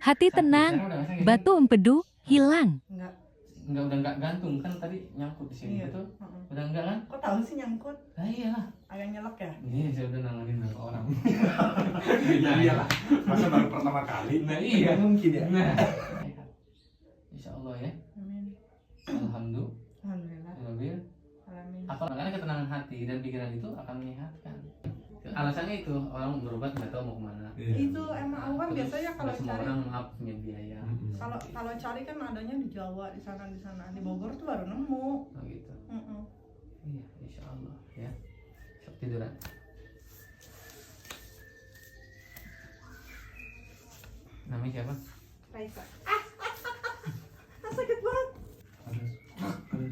Hati tenang, batu empedu hilang. Enggak, udah enggak gantung kan tadi nyangkut di sini. Iya. Betul? Udah enggak kan? Kok tahu sih nyangkut? Nah iyalah. Agak nyelek ya? Ini saya udah nanganin berapa orang. Nah, iyalah. Masa baru pertama kali? Nah Nggak iya. mungkin ya. Nah. Insya Allah ya. Amin. Alhamdulillah. Alhamdulillah. Alamin. Apa makanya ketenangan hati dan pikiran itu akan menyehatkan. Alasannya itu orang berobat nggak tahu mau kemana. Itu emang aku kan Terus biasanya kalau nggak semua cari orang maaf punya biaya. kalau cari kan adanya di Jawa, di sana di Bogor tuh baru nemu. Oh gitu. Mm-mm. Iya, insya Allah ya. Sok tiduran. Namanya siapa? Raisa. Sakit banget.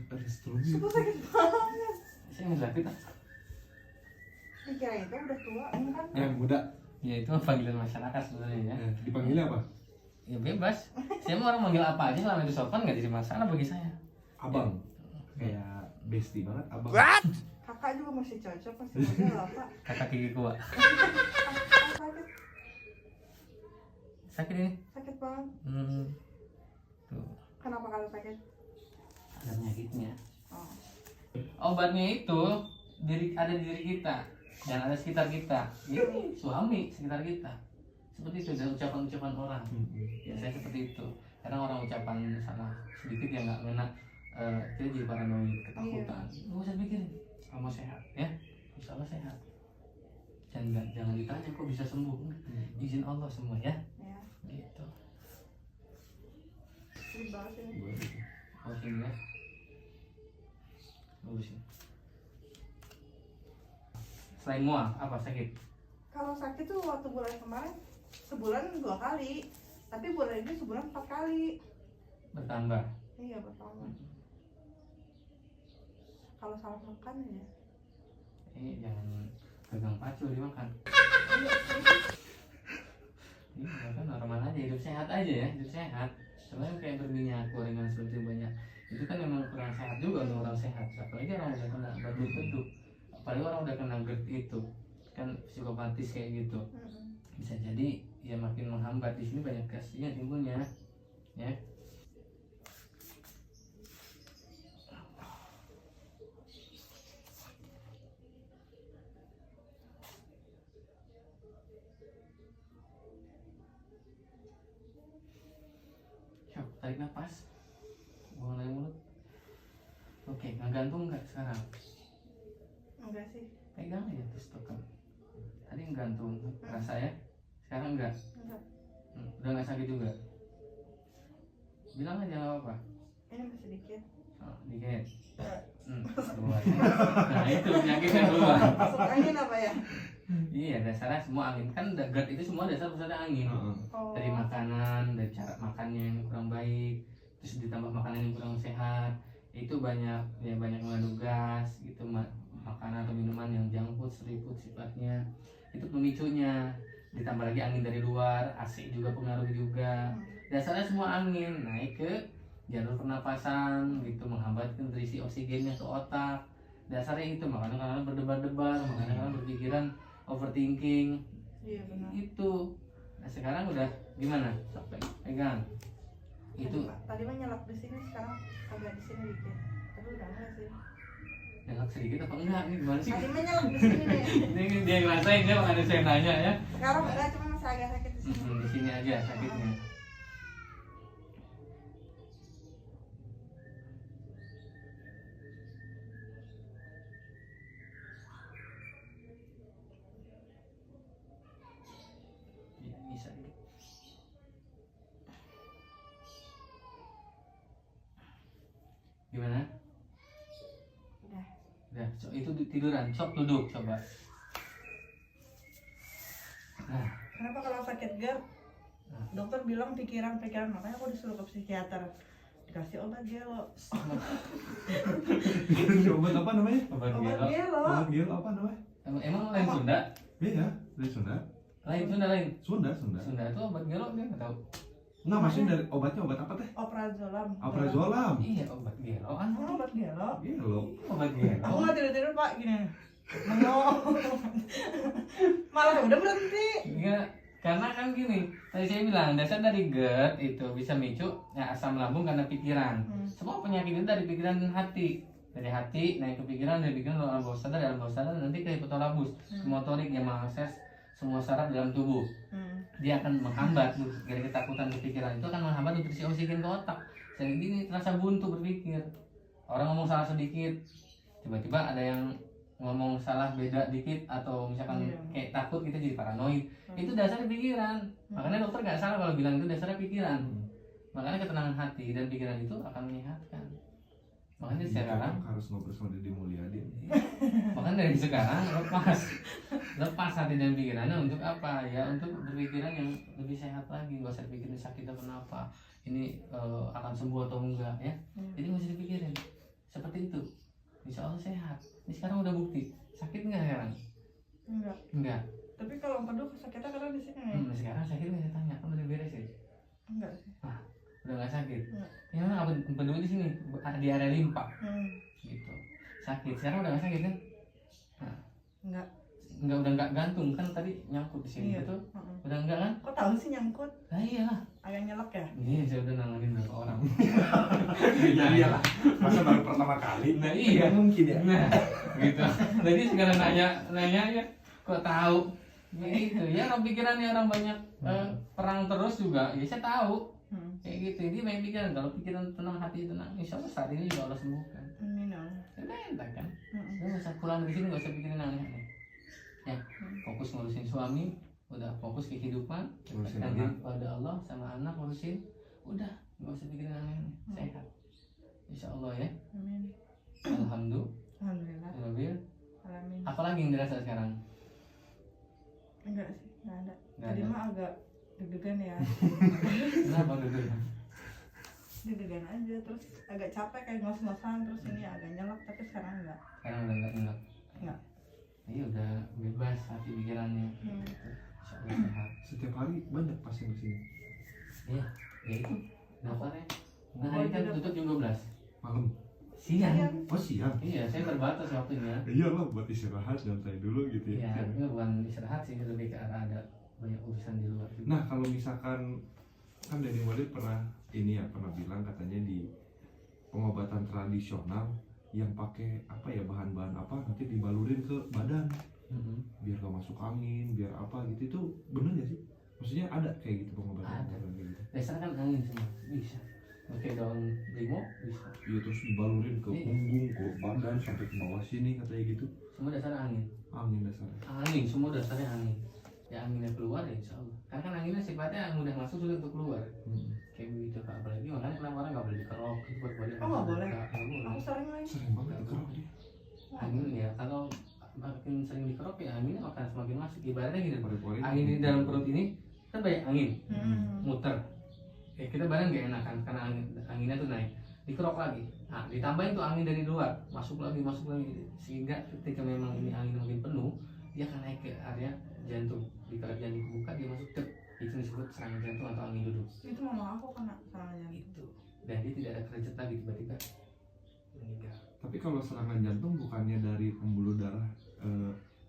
Ada stroke. Sumpah sakit banget. Saya nggak sakit ah. Dikirain itu udah tua, ini kan. Yang muda. Ya itu panggilan masyarakat sebenarnya ya. Dipanggilnya apa? Ya bebas. Saya mau orang manggil apa aja selama itu sopan nggak jadi masalah bagi saya. Abang. Kayak bestie banget abang. Kakak juga masih cocok, masih muda lah Pak. Kakak gigi gua. Sakit, Sakit ini? sakit banget. Tuh, Kenapa kalau sakit? ada penyakitnya. Oh. Obatnya itu ada di diri kita dan ada sekitar kita. Ini suami sekitar kita. Seperti itu dan ucapan-ucapan orang. Ya saya seperti itu. Kadang orang ucapan salah sedikit yang nggak enak, kita jadi paranoid, ketakutan. Nggak usah pikirin. Kamu sehat, ya? Insya Allah sehat. Jangan ditanya kok bisa sembuh. Izin Allah semua ya. Ya. Gitu. Sedih banget ini. Oh sini ya. Lurusin. Selain mual, apa sakit? Kalau sakit tuh waktu bulan kemarin sebulan 2 kali, tapi bulan ini sebulan 4 kali. Bertambah. Iya pertama. Kalau salah makan ya. Jangan pegang pacul dimakan. Ini makan normal aja, hidup sehat aja ya, hidup sehat. Sebenarnya kayak berminyak, gorengan seperti banyak. Itu kan memang kurang sehat juga untuk orang sehat. Apalagi orang udah kena beduk-beduk. Apalagi orang udah kena GERD itu kan psikopatis kayak gitu. Bisa jadi ya makin menghambat. Di sini banyak gasnya timbulnya ya. Yuk, tarik nafas, buang dari mulut. Oke, ngegantung nggak sekarang? Enggak sih. Pegang aja terus tekan. Tadi ngegantung, rasa ya? Sekarang enggak? Enggak. Udah nggak sakit juga? Bilang aja nggak apa-apa. Ini masih dikit. Oh, dikit. Keluar. Nah itu penyakitnya keluar. Masuk angin apa ya? Iya, dasarnya semua angin. Kan GERD itu semua dasar pusatnya angin. Oh. Dari makanan, dari cara makannya yang kurang baik, terus ditambah makanan yang kurang sehat, itu banyak mengandung gas gitu, makanan atau minuman yang junk food, street food sifatnya, itu pemicunya. Ditambah lagi angin dari luar, AC juga pengaruh juga. Dasarnya semua angin naik ke jalur pernapasan gitu, menghambat nutrisi oksigennya ke otak. Dasarnya itu, makanya kadang berdebar-debar, makanya kadang berpikiran overthinking. Iya benar. Itu. Nah sekarang udah gimana? Sampai pegang. Itu Tadi mah nyelak di sini, sekarang agak di sini dikit. Tapi udah enggak sih. nyelak sedikit apa enggak? Ini gimana sih? Tadi mah nyelak di sini nih. Ini dia ngerasain ya, makanya saya nanya ya. Sekarang enggak, cuma masih agak sakit di sini. Di sini aja sakitnya. Ya, bisa dikit. Gimana? Udah. Udah, itu tiduran, sok duduk coba. Nah, Kenapa kalau sakit GERD? Dokter bilang pikiran-pikiran, makanya aku disuruh ke psikiater. Dikasih obat gelo. Obat apa namanya? obat Obat gelo. gelo. Obat gel apa namanya? Emang lain Sunda? Iya, dari Sunda. Lain Sunda lain. Sunda. Sunda itu obat gelo dia nggak tahu. Enggak, maksudnya dari obatnya obat apa teh? Oprazolam. Alprazolam. Iya obat gelo kan. Oh, obat gelo. Gelo. Obat gelo. Aku nggak tidur-tidur Pak, gini. Malah udah berhenti. Iya, Karena kan gini, tadi saya bilang dasar dari GERD itu bisa micu ya, asam lambung karena pikiran. Semua penyakit itu dari pikiran dan hati. Dari hati naik ke pikiran, dari pikiran alam bawah sadar, alam bawah sadar nanti ke hipotalamus, motorik yang mengakses semua saraf dalam tubuh. Dia akan menghambat dari ketakutan kepikiran itu akan menghambat nutrisi oksigen ke otak. Sehingga gini terasa buntu berpikir. Orang ngomong salah sedikit, tiba-tiba ada yang ngomong salah beda dikit atau misalkan kayak takut kita jadi paranoid. Itu dasarnya pikiran. Makanya dokter nggak salah kalau bilang itu dasarnya pikiran. Makanya ketenangan hati dan pikiran itu akan menyehatkan. Makanya sekarang harus ngobrol sama Deddy Mulyadi. makanya dari sekarang lepas hati dan pikirannya untuk apa ya, untuk berpikiran yang lebih sehat lagi. Gak usah dipikirin sakit atau kenapa ini akan sembuh atau enggak ya. Jadi nggak usah dipikirin seperti itu. Insya Allah sehat. Ini sekarang udah bukti. Sakit nggak sekarang? Enggak. Tapi kalau empedu sakitnya kadang di sini. Sekarang sakit nggak, saya tanya, kan udah beres ya? Enggak sih. Udah nggak sakit? Enggak. Ya memang apa empedu di sini di area limpa gitu. Sakit. Sekarang udah nggak sakit kan? Enggak. Udah nggak gantung kan tadi nyangkut di sini itu. Udah enggak kan? Kok tahu sih nyangkut? Nah iyalah. Agak nyelek ya? Iya, saya udah nanganin berapa orang. Iyalah, masa baru pertama kali. Nah iya. Mungkin ya. Nah, gitu. Jadi sekarang nanya ya, kok tahu? Gitu ya, orang pikirannya orang banyak perang terus juga. Ya saya tahu. Kayak gitu. Jadi banyak pikiran. Kalau pikiran tenang, hati tenang, insya Allah saat ini juga Allah sembuhkan. Amin. Udah enak kan? Lu nggak usah pulang dari sini, nggak usah pikirin aneh-aneh. Ya, fokus ngurusin suami, udah fokus kehidupan, Ngurusin dan anak. pada Allah sama anak ngurusin, udah nggak usah pikirin aneh-aneh, sehat. Insya Allah ya. Amin. Alhamdulillah. Alhamdulillah. Alhamdulillah. Alamin. Apalagi yang dirasa sekarang? Enggak sih, enggak ada. Nggak Tadi ada. mah agak deg-degan ya. Kenapa dulu? Deg-degan aja, terus agak capek kayak ngos-ngosan, terus ini agak nyelak, tapi sekarang enggak. Sekarang udah nggak enak. Enggak. Iya udah bebas hati pikirannya. Insya Allah sehat. Setiap hari banyak pasien di sini. Iya, ya itu daftarnya. Nah hari kan tutup jam 12 Malam. siang. Oh siang. Iya, saya terbatas waktunya. Iyalah buat istirahat santai dulu gitu Iya, ya. ini bukan istirahat sih, lebih ke arah ada banyak urusan di luar. Nah kalau misalkan kan Deddy Mulyadi pernah pernah bilang katanya di pengobatan tradisional yang pakai apa ya, bahan-bahan apa nanti dibalurin ke badan biar gak masuk angin, biar apa gitu, itu bener gak sih? Maksudnya ada kayak gitu pengobatan Ada. kayak gitu? Dasarnya kan angin semua bisa. Pakai daun limo bisa. Iya, terus dibalurin ke Iya. punggung, ke badan sampai ke bawah sini katanya gitu. Semua dasarnya angin. Angin dasarnya. Angin, semua dasarnya angin. Ya anginnya keluar ya insya Allah. Karena kan anginnya sifatnya mudah masuk sulit untuk keluar. Kayak begitu Kak. Apalagi makanya kenapa orang nggak boleh dikerok. Itu buat body Oh, nggak boleh? Nggak Aku boleh. sering lagi. Sering banget dikerok dia. Angin ya kalau makin sering dikerok ya anginnya akan semakin masuk. Ibaratnya gini. Pori-pori. Angin di dalam perut ini kan banyak angin muter. Ya kita badan gak enak kan karena anginnya tuh naik. Dikerok lagi. Nah ditambahin tuh angin dari luar, masuk lagi sehingga ketika memang ini angin makin penuh, dia akan naik ke area jantung. Di kelab jantung kebuka dia masuk ke itu disebut serangan jantung atau angin duduk. Itu mama aku kena serangan Itu. Dan dia tidak ada keringat lagi tiba-tiba meninggal. Tapi kalau serangan jantung bukannya dari pembuluh darah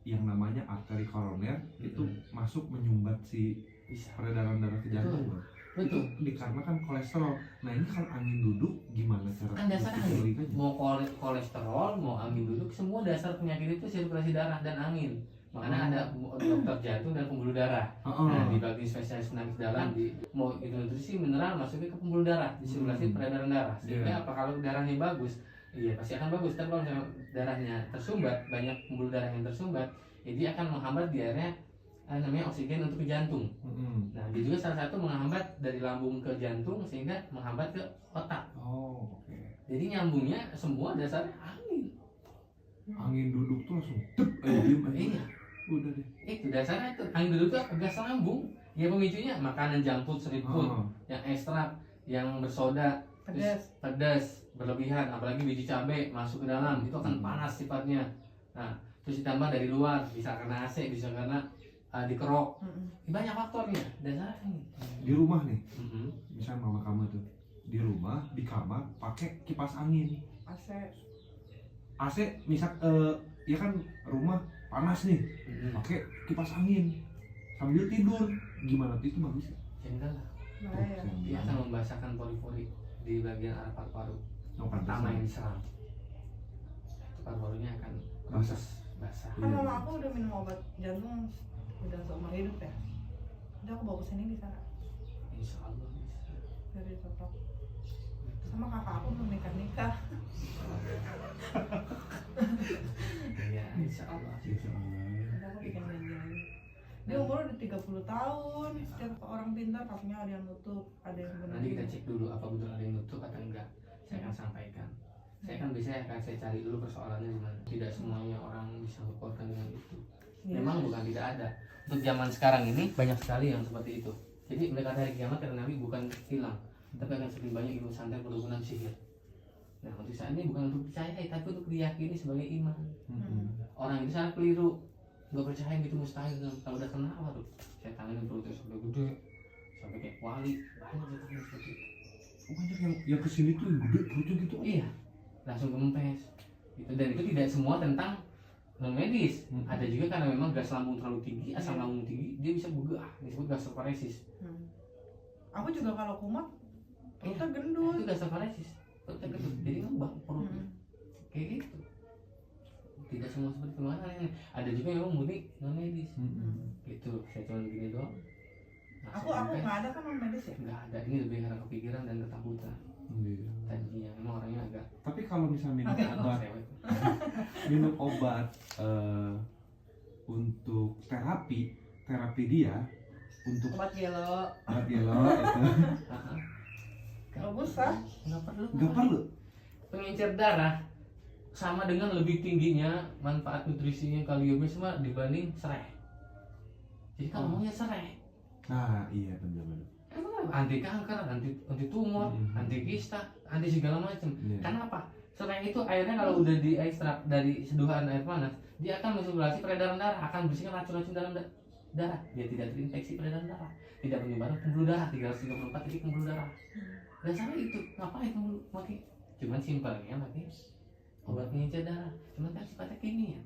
yang namanya arteri koroner itu masuk menyumbat si Bisa. peredaran darah ke jantung, Bang. Betul. Itu dikarenakan kolesterol. Nah ini kalau angin duduk gimana cara Kan dasarnya angin. logikanya? Mau kolesterol, mau angin duduk, semua dasar penyakit itu sirkulasi darah dan angin. Makanya ada dokter jantung dan pembuluh darah. Nah, di bagian spesialis penyakit dalam mau itu nutrisi mineral masuknya ke pembuluh darah, di sirkulasi peredaran darah. Sehingga apa kalau darahnya bagus, iya pasti akan bagus. Tapi kalau misalnya darahnya tersumbat, banyak pembuluh darah yang tersumbat, ya dia akan menghambat di area namanya oksigen untuk ke jantung. Nah, dia juga salah satu menghambat dari lambung ke jantung sehingga menghambat ke otak. Oh, oke. Jadi nyambungnya semua dasarnya angin. Angin duduk tuh langsung tep aja diem aja. Iya. Udah deh. Itu dasarnya itu angin duduk tuh gas lambung. Ya pemicunya makanan junk food, street food, yang ekstrak, yang bersoda, terus pedas, berlebihan, apalagi biji cabai masuk ke dalam itu akan panas sifatnya. Nah, terus ditambah dari luar, bisa karena AC, bisa karena dikerok. Banyak faktornya. Dasarnya ini. Di rumah nih, misalnya mama kamu tuh di rumah di kamar pakai kipas angin. AC misal ya kan rumah panas nih, pakai kipas angin sambil tidur. gimana tuh, itu bagus ya? Jenderal lah. Bahaya. Dia akan membasahkan pori-pori di bagian arah paru-paru Oh, pertama pantesan. yang diserang. Itu paru-parunya akan Basah. basah. Kan mama aku udah minum obat jantung udah seumur hidup ya. Udah aku bawa kesini di sana Insya Allah bisa. dari cocok. Sama kakak aku belum nikah. Iya, insya Allah. Insya Allah. Udah aku bikin janjian. Dia umur udah 30 tahun. Setiap orang pintar kakinya ada yang nutup, ada yang benar. Nanti kita cek dulu apa betul ada yang nutup atau enggak. Saya akan sampaikan. Saya kan biasanya akan saya cari dulu persoalannya di mana. Tidak semuanya orang bisa melaporkan dengan itu. Iya. Memang bukan tidak ada. Untuk zaman sekarang ini banyak sekali yang seperti itu. Jadi mendekati hari kiamat karena Nabi bukan hilang, tapi akan semakin banyak ilmu santet berhubungan sihir. Nah untuk saat ini bukan untuk percaya, tapi untuk diyakini sebagai iman. Orang itu sangat keliru, nggak percaya gitu mustahil. Kalau udah kena apa tuh? Saya tanganin perutnya sampai gede, sampai kayak wali, banyak yang seperti itu. Oh, banyak yang kesini tuh yang gede perutnya gitu. Iya, langsung kempes. Itu dan itu tidak semua tentang non medis. Ada juga karena memang gas lambung terlalu tinggi, asam lambung tinggi, dia bisa begah, disebut gastroparesis. Aku juga kalau kumat perutnya Itu gendut. gastroparesis, perutnya gendut, jadi ngembang perutnya. Kayak gitu. Tidak semua seperti itu. Mana yang ada juga yang murni non medis. Gitu, saya cuma begini doang. Aku nggak ada kan non medis ya. Nggak ada, ini lebih karena kepikiran dan ketakutan. Iya. Tadinya memang orangnya agak Tapi kalau misalnya minum Agak obat, cerewet. minum obat untuk terapi dia untuk Obat gelo. obat yellow itu Nggak usah. Nggak perlu. nggak perlu. Pengencer darah sama dengan lebih tingginya manfaat nutrisinya kaliumnya sama dibanding serai. Jadi kalau maunya serai, Nah iya benar-benar. emang apa? Anti kanker, anti tumor, anti kista, anti segala macam. Iya. Kenapa? Serai itu airnya kalau udah diekstrak dari seduhan air panas, dia akan mensirkulasi peredaran darah, akan bersihkan racun-racun dalam darah. Dia tidak terinfeksi peredaran darah, tidak menyebabkan pembuluh darah 334 titik pembuluh darah. Dasarnya itu ngapain kamu pakai? Cuman simpelnya pakai obat pengencer darah, cuman kan sifatnya kimia.